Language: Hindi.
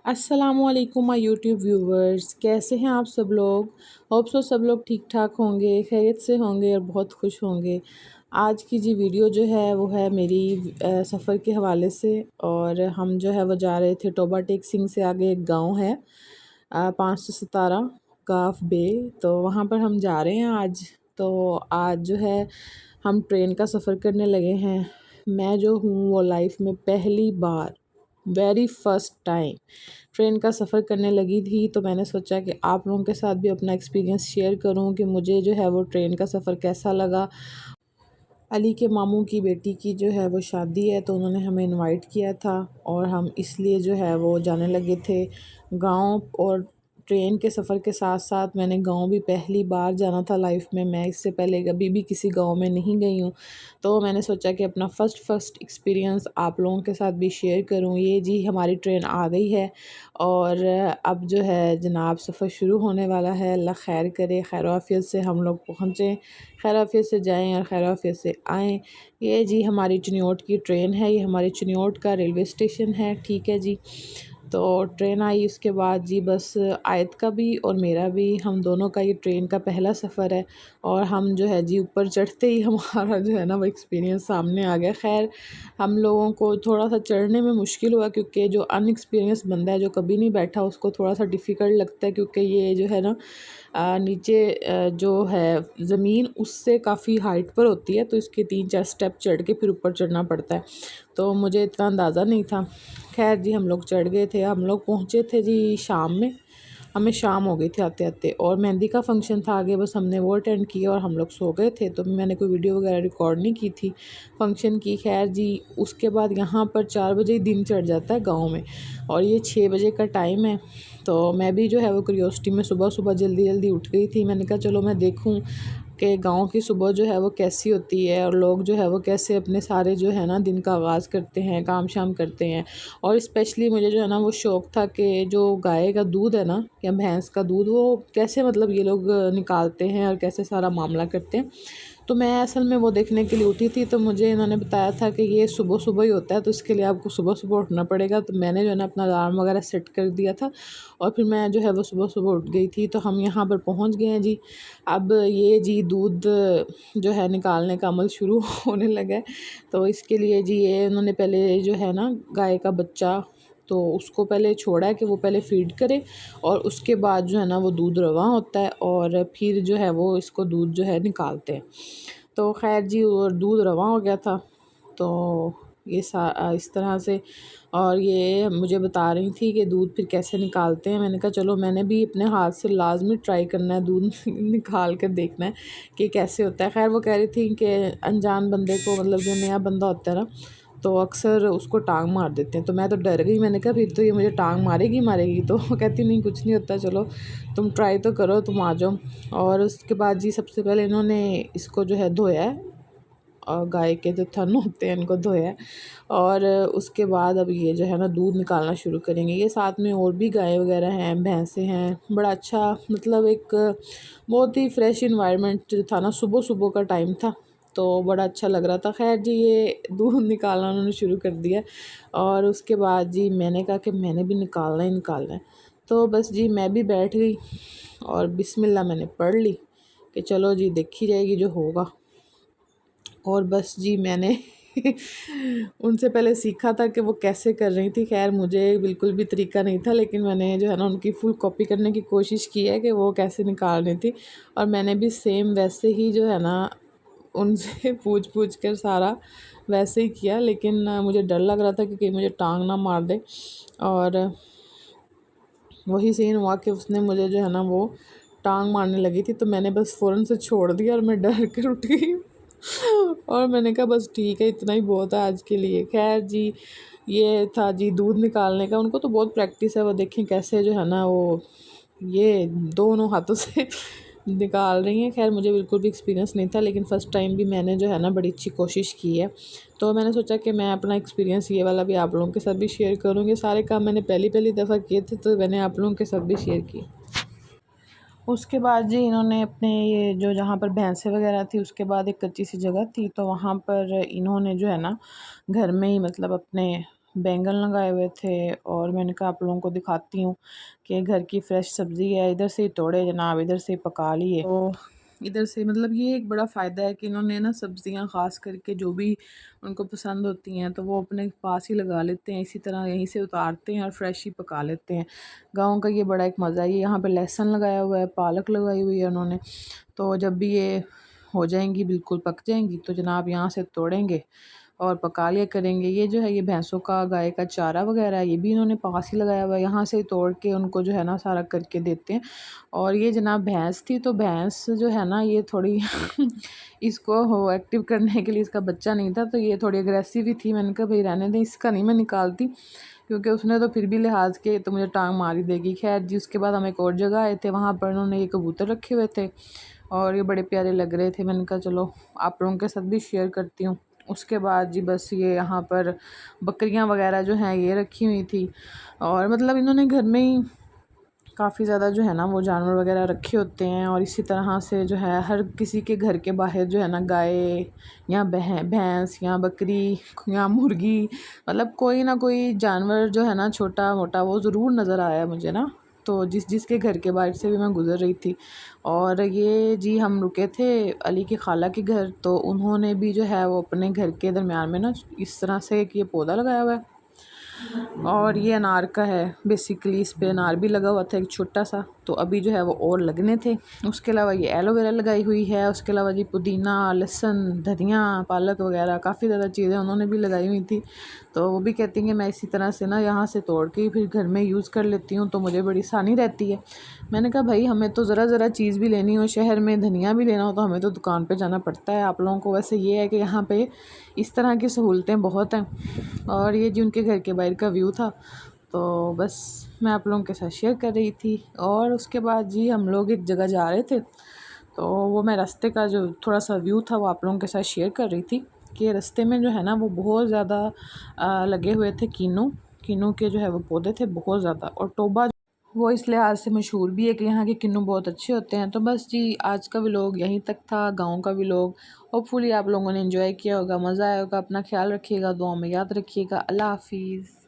अस्सलामुअलैकुम माय यूट्यूब व्यूवर्स, कैसे हैं आप सब लोग। होप सो सब लोग ठीक ठाक होंगे, खैरियत से होंगे और बहुत खुश होंगे। आज की जी वीडियो जो है वो है मेरी सफ़र के हवाले से। और हम जो है वो जा रहे थे टोबा टेक सिंह से आगे एक गांव है 517 गाफ बे। तो वहाँ पर हम जा रहे हैं आज। तो आज जो है हम ट्रेन का सफ़र करने लगे हैं। मैं जो हूँ वो लाइफ में पहली बार, वेरी फर्स्ट टाइम ट्रेन का सफ़र करने लगी थी। तो मैंने सोचा कि आप लोगों के साथ भी अपना एक्सपीरियंस शेयर करूं कि मुझे जो है वो ट्रेन का सफ़र कैसा लगा। अली के मामू की बेटी की जो है वो शादी है, तो उन्होंने हमें इनवाइट किया था और हम इसलिए जो है वो जाने लगे थे गांव। और ट्रेन के सफ़र के साथ साथ मैंने गांव भी पहली बार जाना था लाइफ में। मैं इससे पहले कभी भी किसी गांव में नहीं गई हूँ। तो मैंने सोचा कि अपना फ़र्स्ट एक्सपीरियंस आप लोगों के साथ भी शेयर करूँ। ये जी हमारी ट्रेन आ गई है और अब जो है जनाब सफ़र शुरू होने वाला है। अल्लाह खैर करे, खैर आफियत से हम लोग पहुँचें, खैर आफियत से जाएँ और खैर आफियत से आएँ। ये जी हमारी चिन्योट की ट्रेन है, ये हमारी चिन्योट का रेलवे स्टेशन है, ठीक है जी। तो ट्रेन आई, उसके बाद जी बस आयत का भी और मेरा भी, हम दोनों का ये ट्रेन का पहला सफ़र है। और हम जो है जी ऊपर चढ़ते ही हमारा जो है ना वो एक्सपीरियंस सामने आ गया। खैर हम लोगों को थोड़ा सा चढ़ने में मुश्किल हुआ, क्योंकि जो अनएक्सपीरियंस बंदा है, जो कभी नहीं बैठा, उसको थोड़ा सा डिफ़िकल्ट लगता है, क्योंकि ये जो है ना नीचे जो है ज़मीन उससे काफ़ी हाइट पर होती है, तो इसके 3-4 स्टेप चढ़ के फिर ऊपर चढ़ना पड़ता है। तो मुझे इतना अंदाज़ा नहीं था। खैर जी हम लोग चढ़ गए थे। हम लोग पहुँचे थे जी शाम में, हमें शाम हो गई थी आते आते। और मेहंदी का फंक्शन था आगे, बस हमने वो अटेंड किया और हम लोग सो गए थे। तो मैंने कोई वीडियो वगैरह रिकॉर्ड नहीं की थी फंक्शन की। खैर जी उसके बाद यहाँ पर 4 बजे ही दिन चढ़ जाता है गाँव में, और ये 6 बजे का टाइम है। तो मैं भी जो है वो क्यूरियोसिटी में सुबह सुबह जल्दी जल्दी उठ गई थी। मैंने कहा चलो मैं देखूँ कि गाँव की सुबह जो है वो कैसी होती है, और लोग जो है वो कैसे अपने सारे जो है ना दिन का आगाज़ करते हैं, काम शाम करते हैं। और स्पेशली मुझे जो है ना वो शौक़ था कि जो गाय का दूध है ना या भैंस का दूध, वो कैसे मतलब ये लोग निकालते हैं और कैसे सारा मामला करते हैं। तो मैं असल में वो देखने के लिए उठी थी। तो मुझे इन्होंने बताया था कि ये सुबह सुबह ही होता है, तो इसके लिए आपको सुबह सुबह उठना पड़ेगा। तो मैंने जो है ना अपना अलार्म वगैरह सेट कर दिया था और फिर मैं जो है वो सुबह सुबह उठ गई थी। तो हम यहाँ पर पहुँच गए हैं जी। अब ये जी दूध जो है निकालने का अमल शुरू होने लगा है। तो इसके लिए जी ये उन्होंने पहले जो है ना गाय का बच्चा, तो उसको पहले छोड़ा है कि वो पहले फ़ीड करे, और उसके बाद जो है ना वो दूध रवा होता है और फिर जो है वो इसको दूध जो है निकालते हैं। तो खैर जी और दूध रवा हो गया था। तो ये इस तरह से, और ये मुझे बता रही थी कि दूध फिर कैसे निकालते हैं। मैंने कहा चलो मैंने भी अपने हाथ से लाजमी ट्राई करना है, दूध निकाल कर देखना है कि कैसे होता है। खैर वो कह रही थी कि अनजान बंदे को, मतलब जो नया बंदा होता है ना, तो अक्सर उसको टांग मार देते हैं। तो मैं तो डर गई, मैंने कहा फिर तो ये मुझे टांग मारेगी मारेगी। तो वो कहती नहीं कुछ नहीं होता, चलो तुम ट्राई तो करो, तुम आ जाओ। और उसके बाद जी सबसे पहले इन्होंने इसको जो है धोया है, और गाय के जो थन होते हैं इनको धोया है। और उसके बाद अब ये जो है ना दूध निकालना शुरू करेंगे। ये साथ में और भी गाय वगैरह हैं, भैंसें हैं। बड़ा अच्छा, मतलब एक बहुत ही फ्रेश इन्वायरमेंट जो था ना, सुबह सुबह का टाइम था, तो बड़ा अच्छा लग रहा था। खैर जी ये दूध निकालना उन्होंने शुरू कर दिया, और उसके बाद जी मैंने कहा कि मैंने भी निकालना ही निकालना है। तो बस जी मैं भी बैठ गई और बिस्मिल्लाह मैंने पढ़ ली कि चलो जी देखी जाएगी जो होगा। और बस जी मैंने उनसे पहले सीखा था कि वो कैसे कर रही थी। खैर मुझे बिल्कुल भी तरीका नहीं था, लेकिन मैंने जो है ना उनकी फुल कॉपी करने की कोशिश की है कि वो कैसे निकाल रही थी। और मैंने भी सेम वैसे ही जो है ना उनसे पूछ कर सारा वैसे ही किया। लेकिन मुझे डर लग रहा था कि कहीं मुझे टांग ना मार दे। और वही सीन हुआ कि उसने मुझे जो है ना वो टांग मारने लगी थी। तो मैंने बस फ़ौरन से छोड़ दिया और मैं डर कर उठ गई। और मैंने कहा बस ठीक है, इतना ही बहुत है आज के लिए। खैर जी ये था जी दूध निकालने का। उनको तो बहुत प्रैक्टिस है, वो देखें कैसे जो है ना वो ये दोनों हाथों से निकाल रही हैं। खैर मुझे बिल्कुल भी एक्सपीरियंस नहीं था, लेकिन फ़र्स्ट टाइम भी मैंने जो है ना बड़ी अच्छी कोशिश की है। तो मैंने सोचा कि मैं अपना एक्सपीरियंस ये वाला भी आप लोगों के साथ भी शेयर करूँगी। सारे काम मैंने पहली पहली दफ़ा किए थे, तो मैंने आप लोगों के साथ भी शेयर किए। उसके बाद जी इन्होंने अपने ये जो जहाँ पर भैंसें वगैरह थी, उसके बाद एक कच्ची सी जगह थी, तो वहाँ पर इन्होंने जो है ना घर में ही मतलब अपने बैंगन लगाए हुए थे, और मैंने कहा आप लोगों को दिखाती हूँ कि घर की फ़्रेश सब्ज़ी है। इधर से ही तोड़े जनाब, इधर से ही पका लिए। तो इधर से मतलब ये एक बड़ा फ़ायदा है कि इन्होंने ना सब्ज़ियाँ ख़ास करके जो भी उनको पसंद होती हैं तो वो अपने पास ही लगा लेते हैं, इसी तरह यहीं से उतारते हैं और फ्रेश ही पका लेते हैं। गाँव का ये बड़ा एक मज़ा है। ये यहाँ पे लहसुन लगाया हुआ है, पालक लगाई हुई है उन्होंने। तो जब भी ये हो जाएंगी, बिल्कुल पक जाएंगी, तो जनाब यहाँ से तोड़ेंगे और पका लिया करेंगे। ये जो है ये भैंसों का, गाय का चारा वगैरह है, ये भी इन्होंने पास ही लगाया हुआ है। यहाँ से तोड़ के उनको जो है ना सारा करके देते हैं। और ये जनाब भैंस थी, तो भैंस जो है ना ये थोड़ी इसको हो एक्टिव करने के लिए, इसका बच्चा नहीं था तो ये थोड़ी अग्रेसिव ही थी। मैंने कहा भाई रहने दें, इसका नहीं मैं निकालती, क्योंकि उसने तो फिर भी लिहाज के तो मुझे टांग मार ही देगी। खैर जी, उसके बाद हम एक और जगह आए थे, वहाँ पर उन्होंने ये कबूतर रखे हुए थे और ये बड़े प्यारे लग रहे थे। मैंने कहा चलो आप लोगों के साथ भी शेयर करती हूँ। उसके बाद जी बस ये यहाँ पर बकरियाँ वगैरह जो हैं ये रखी हुई थी, और मतलब इन्होंने घर में ही काफ़ी ज़्यादा जो है ना वो जानवर वगैरह रखे होते हैं। और इसी तरह से जो है हर किसी के घर के बाहर जो है ना गाय या भैंस या बकरी या मुर्गी, मतलब कोई ना कोई जानवर जो है ना छोटा मोटा वो ज़रूर नज़र आया मुझे ना। तो जिसके घर के बाहर से भी मैं गुज़र रही थी, और ये जी हम रुके थे अली की खाला के घर, तो उन्होंने भी जो है वो अपने घर के दरमियान में ना इस तरह से एक ये पौधा लगाया हुआ है। और ये अनार का है बेसिकली, इस पे अनार भी लगा हुआ था एक छोटा सा, तो अभी जो है वो और लगने थे। उसके अलावा ये एलोवेरा लगाई हुई है, उसके अलावा जी पुदीना, लहसुन, धनिया, पालक वगैरह काफ़ी ज़्यादा चीज़ें उन्होंने भी लगाई हुई थी। तो वो भी कहती हैं कि मैं इसी तरह से ना यहाँ से तोड़ के फिर घर में यूज़ कर लेती हूँ, तो मुझे बड़ी आसानी रहती है। मैंने कहा भाई हमें तो ज़रा चीज़ भी लेनी हो, शहर में धनिया भी लेना हो तो हमें तो दुकान पे जाना पड़ता है। आप लोगों को वैसे ये है कि यहाँ पे इस तरह की सहूलतें बहुत हैं। और ये जी उनके घर के बाहर का व्यू था, तो बस मैं आप लोगों के साथ शेयर कर रही थी। और उसके बाद जी हम लोग एक जगह जा रहे थे, तो वो मैं रास्ते का जो थोड़ा सा व्यू था वो आप लोगों के साथ शेयर कर रही थी कि रास्ते में जो है ना वो बहुत ज़्यादा लगे हुए थे किन्नू के जो है वो पौधे थे बहुत ज़्यादा। और टोबा वो इस लिहाज से मशहूर भी है कि यहाँ के किन्नू बहुत अच्छे होते हैं। तो बस जी आज का व्लॉग यहीं तक था, गांव का व्लॉग। होपफुली आप लोगों ने एंजॉय किया होगा, मज़ा आया होगा। अपना ख्याल रखिएगा, दुआ में याद रखिएगा। अल्लाह हाफिज़।